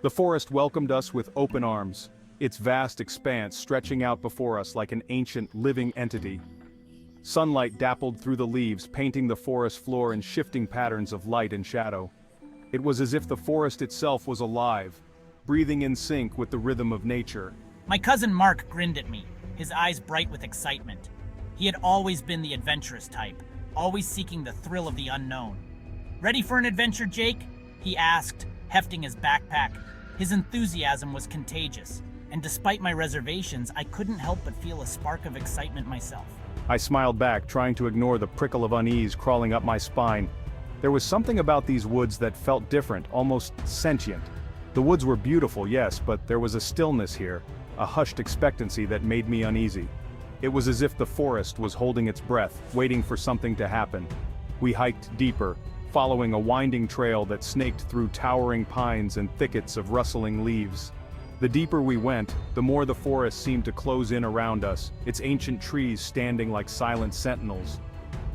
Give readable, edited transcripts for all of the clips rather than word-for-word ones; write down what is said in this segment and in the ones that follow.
The forest welcomed us with open arms, its vast expanse stretching out before us like an ancient, living entity. Sunlight dappled through the leaves, painting the forest floor in shifting patterns of light and shadow. It was as if the forest itself was alive, breathing in sync with the rhythm of nature. My cousin Mark grinned at me, his eyes bright with excitement. He had always been the adventurous type, always seeking the thrill of the unknown. "Ready for an adventure, Jake?" he asked, hefting his backpack. His enthusiasm was contagious, and despite my reservations, I couldn't help but feel a spark of excitement myself. I smiled back, trying to ignore the prickle of unease crawling up my spine. There was something about these woods that felt different, almost sentient. The woods were beautiful, yes, but there was a stillness here, a hushed expectancy that made me uneasy. It was as if the forest was holding its breath, waiting for something to happen. We hiked deeper, following a winding trail that snaked through towering pines and thickets of rustling leaves. The deeper we went, the more the forest seemed to close in around us, its ancient trees standing like silent sentinels.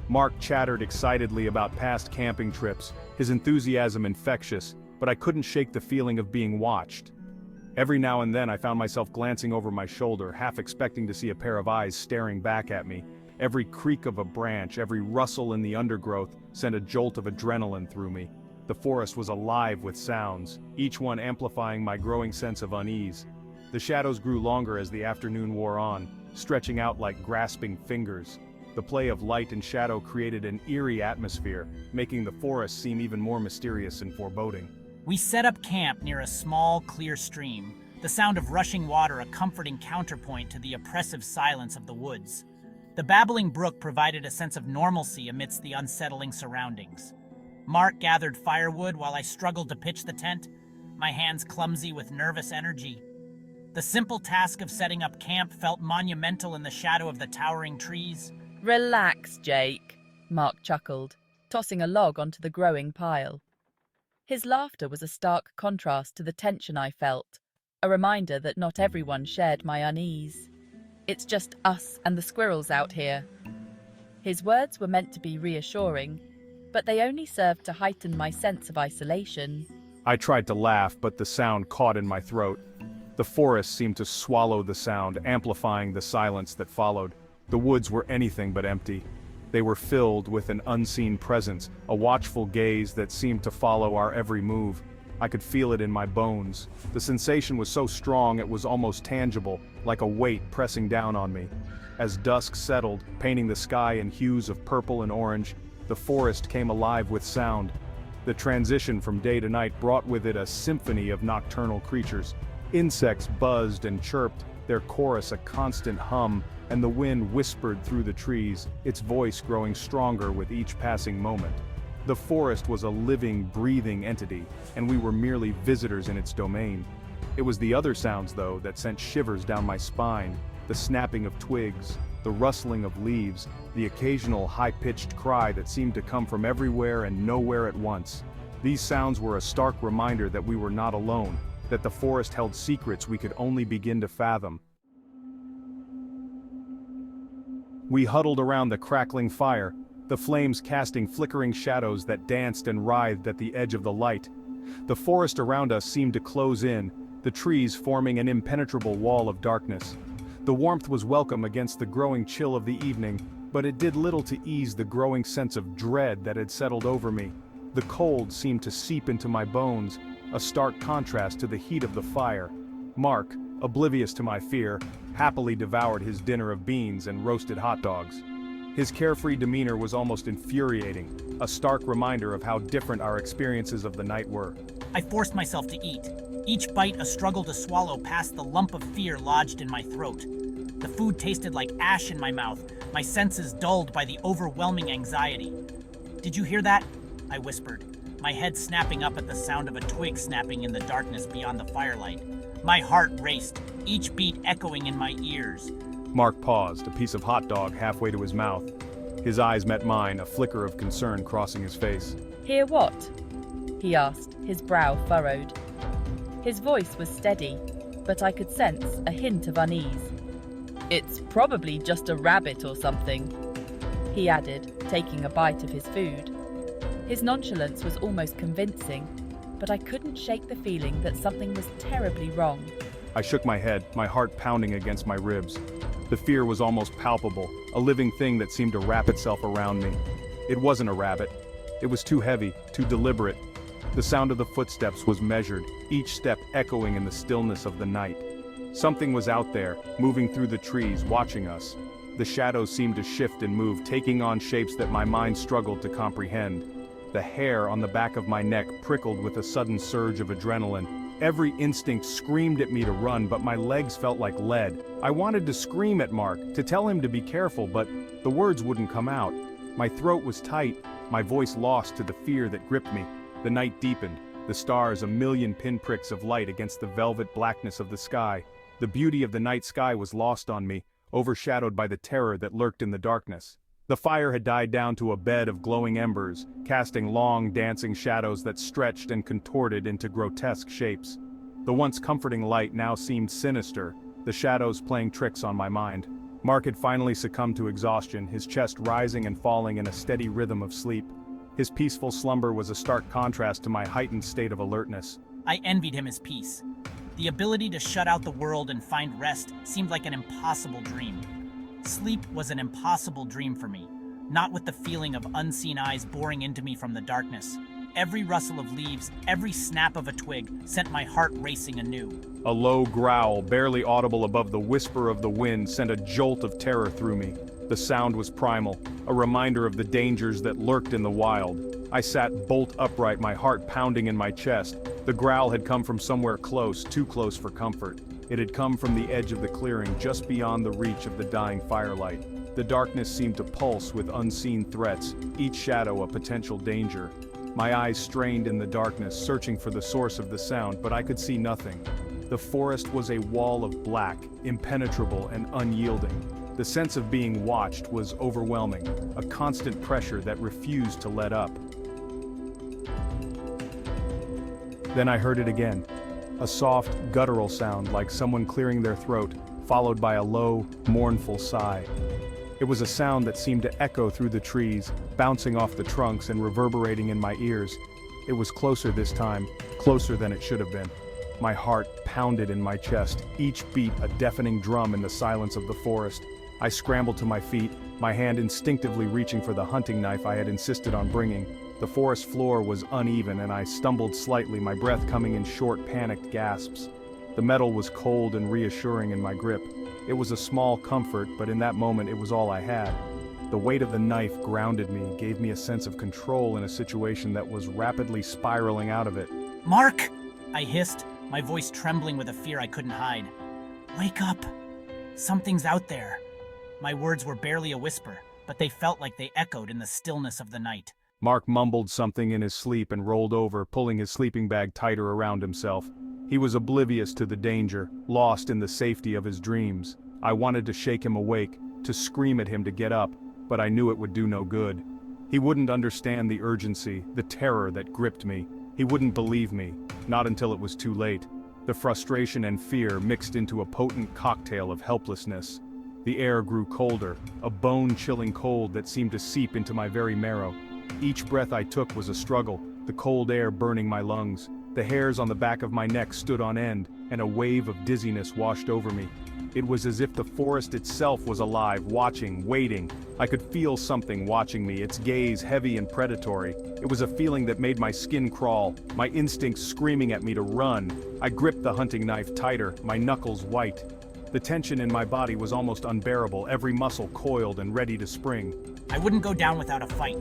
Mark chattered excitedly about past camping trips, his enthusiasm infectious, but I couldn't shake the feeling of being watched. Every now and then I found myself glancing over my shoulder, half expecting to see a pair of eyes staring back at me. Every creak of a branch, every rustle in the undergrowth sent a jolt of adrenaline through me. The forest was alive with sounds, each one amplifying my growing sense of unease. The shadows grew longer as the afternoon wore on, stretching out like grasping fingers. The play of light and shadow created an eerie atmosphere, making the forest seem even more mysterious and foreboding. We set up camp near a small, clear stream, the sound of rushing water a comforting counterpoint to the oppressive silence of the woods. The babbling brook provided a sense of normalcy amidst the unsettling surroundings. Mark gathered firewood while I struggled to pitch the tent, my hands clumsy with nervous energy. The simple task of setting up camp felt monumental in the shadow of the towering trees. "Relax, Jake," Mark chuckled, tossing a log onto the growing pile. His laughter was a stark contrast to the tension I felt, a reminder that not everyone shared my unease. "It's just us and the squirrels out here." His words were meant to be reassuring, but they only served to heighten my sense of isolation. I tried to laugh, but the sound caught in my throat. The forest seemed to swallow the sound, amplifying the silence that followed. The woods were anything but empty. They were filled with an unseen presence, a watchful gaze that seemed to follow our every move. I could feel it in my bones. The sensation was so strong it was almost tangible, like a weight pressing down on me. As dusk settled, painting the sky in hues of purple and orange, the forest came alive with sound. The transition from day to night brought with it a symphony of nocturnal creatures. Insects buzzed and chirped, their chorus a constant hum, and the wind whispered through the trees, its voice growing stronger with each passing moment. The forest was a living, breathing entity, and we were merely visitors in its domain. It was the other sounds, though, that sent shivers down my spine, the snapping of twigs, the rustling of leaves, the occasional high-pitched cry that seemed to come from everywhere and nowhere at once. These sounds were a stark reminder that we were not alone, that the forest held secrets we could only begin to fathom. We huddled around the crackling fire, the flames casting flickering shadows that danced and writhed at the edge of the light. The forest around us seemed to close in, the trees forming an impenetrable wall of darkness. The warmth was welcome against the growing chill of the evening, but it did little to ease the growing sense of dread that had settled over me. The cold seemed to seep into my bones, a stark contrast to the heat of the fire. Mark, oblivious to my fear, happily devoured his dinner of beans and roasted hot dogs. His carefree demeanor was almost infuriating, a stark reminder of how different our experiences of the night were. I forced myself to eat, each bite a struggle to swallow past the lump of fear lodged in my throat. The food tasted like ash in my mouth, my senses dulled by the overwhelming anxiety. "Did you hear that?" I whispered, my head snapping up at the sound of a twig snapping in the darkness beyond the firelight. My heart raced, each beat echoing in my ears. Mark paused, a piece of hot dog halfway to his mouth. His eyes met mine, a flicker of concern crossing his face. "Hear what?" he asked, his brow furrowed. His voice was steady, but I could sense a hint of unease. "It's probably just a rabbit or something," he added, taking a bite of his food. His nonchalance was almost convincing. but I couldn't shake the feeling that something was terribly wrong. I shook my head, my heart pounding against my ribs. The fear was almost palpable, a living thing that seemed to wrap itself around me. It wasn't a rabbit. It was too heavy, too deliberate. The sound of the footsteps was measured, each step echoing in the stillness of the night. Something was out there, moving through the trees, watching us. The shadows seemed to shift and move, taking on shapes that my mind struggled to comprehend. The hair on the back of my neck prickled with a sudden surge of adrenaline. Every instinct screamed at me to run, but my legs felt like lead. I wanted to scream at Mark, to tell him to be careful, but the words wouldn't come out. My throat was tight, my voice lost to the fear that gripped me. The night deepened, the stars a million pinpricks of light against the velvet blackness of the sky. The beauty of the night sky was lost on me, overshadowed by the terror that lurked in the darkness. The fire had died down to a bed of glowing embers, casting long, dancing shadows that stretched and contorted into grotesque shapes. The once comforting light now seemed sinister, the shadows playing tricks on my mind. Mark had finally succumbed to exhaustion, his chest rising and falling in a steady rhythm of sleep. His peaceful slumber was a stark contrast to my heightened state of alertness. I envied him his peace. The ability to shut out the world and find rest seemed like an impossible dream. Sleep was an impossible dream for me, not with the feeling of unseen eyes boring into me from the darkness. Every rustle of leaves, every snap of a twig sent my heart racing anew. A low growl, barely audible above the whisper of the wind, sent a jolt of terror through me. The sound was primal, a reminder of the dangers that lurked in the wild. I sat bolt upright, my heart pounding in my chest. The growl had come from somewhere close, too close for comfort. It had come from the edge of the clearing, just beyond the reach of the dying firelight. The darkness seemed to pulse with unseen threats, each shadow a potential danger. My eyes strained in the darkness, searching for the source of the sound, but I could see nothing. The forest was a wall of black, impenetrable and unyielding. The sense of being watched was overwhelming, a constant pressure that refused to let up. Then I heard it again. A soft, guttural sound like someone clearing their throat, followed by a low, mournful sigh. It was a sound that seemed to echo through the trees, bouncing off the trunks and reverberating in my ears. It was closer this time, closer than it should have been. My heart pounded in my chest, each beat a deafening drum in the silence of the forest. I scrambled to my feet, my hand instinctively reaching for the hunting knife I had insisted on bringing. The forest floor was uneven and I stumbled slightly, my breath coming in short, panicked gasps. The metal was cold and reassuring in my grip. It was a small comfort, but in that moment it was all I had. The weight of the knife grounded me, gave me a sense of control in a situation that was rapidly spiraling out of it. "Mark!" I hissed, my voice trembling with a fear I couldn't hide. "Wake up! Something's out there." My words were barely a whisper, but they felt like they echoed in the stillness of the night. Mark mumbled something in his sleep and rolled over, pulling his sleeping bag tighter around himself. He was oblivious to the danger, lost in the safety of his dreams. I wanted to shake him awake, to scream at him to get up, but I knew it would do no good. He wouldn't understand the urgency, the terror that gripped me. He wouldn't believe me, not until it was too late. The frustration and fear mixed into a potent cocktail of helplessness. The air grew colder, a bone-chilling cold that seemed to seep into my very marrow. Each breath I took was a struggle, the cold air burning my lungs. The hairs on the back of my neck stood on end, and a wave of dizziness washed over me. It was as if the forest itself was alive, watching, waiting. I could feel something watching me, its gaze heavy and predatory. It was a feeling that made my skin crawl, my instincts screaming at me to run. I gripped the hunting knife tighter, my knuckles white. The tension in my body was almost unbearable, every muscle coiled and ready to spring. I wouldn't go down without a fight.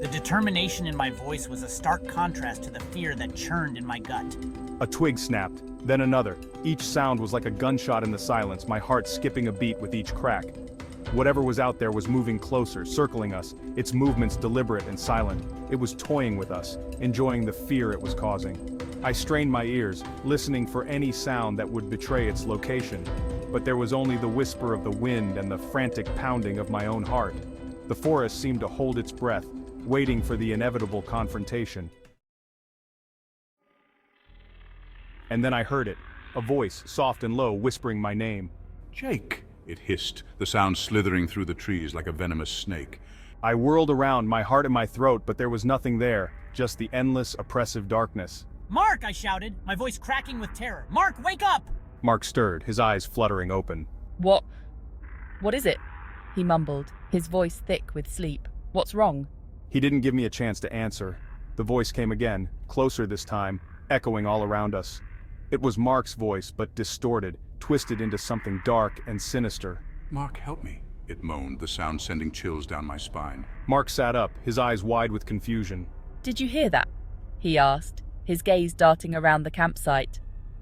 The determination in my voice was a stark contrast to the fear that churned in my gut. A twig snapped, then another. Each sound was like a gunshot in the silence, my heart skipping a beat with each crack. Whatever was out there was moving closer, circling us, its movements deliberate and silent. It was toying with us, enjoying the fear it was causing. I strained my ears, listening for any sound that would betray its location, but there was only the whisper of the wind and the frantic pounding of my own heart. The forest seemed to hold its breath, waiting for the inevitable confrontation. And then I heard it, a voice, soft and low, whispering my name. "Jake," it hissed, the sound slithering through the trees like a venomous snake. I whirled around, my heart in my throat, but there was nothing there, just the endless, oppressive darkness. Mark, I shouted, my voice cracking with terror. Mark, wake up! Mark stirred, his eyes fluttering open. What is it? He mumbled, his voice thick with sleep. What's wrong? He didn't give me a chance to answer. The voice came again, closer this time, echoing all around us. It was Mark's voice, but distorted, twisted into something dark and sinister. Mark, help me, it moaned, the sound sending chills down my spine. Mark sat up, his eyes wide with confusion. Did you hear that? He asked, his gaze darting around the campsite.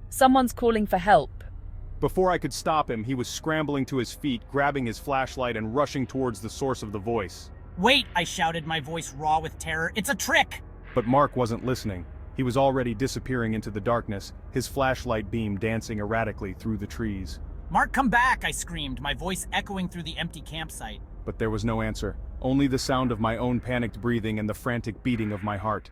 Someone's calling for help. Before I could stop him, he was scrambling to his feet, grabbing his flashlight and rushing towards the source of the voice. Wait, I shouted, my voice raw with terror. It's a trick! But Mark wasn't listening. He was already disappearing into the darkness, his flashlight beam dancing erratically through the trees. Mark, come back, I screamed, my voice echoing through the empty campsite. But there was no answer, only the sound of my own panicked breathing and the frantic beating of my heart.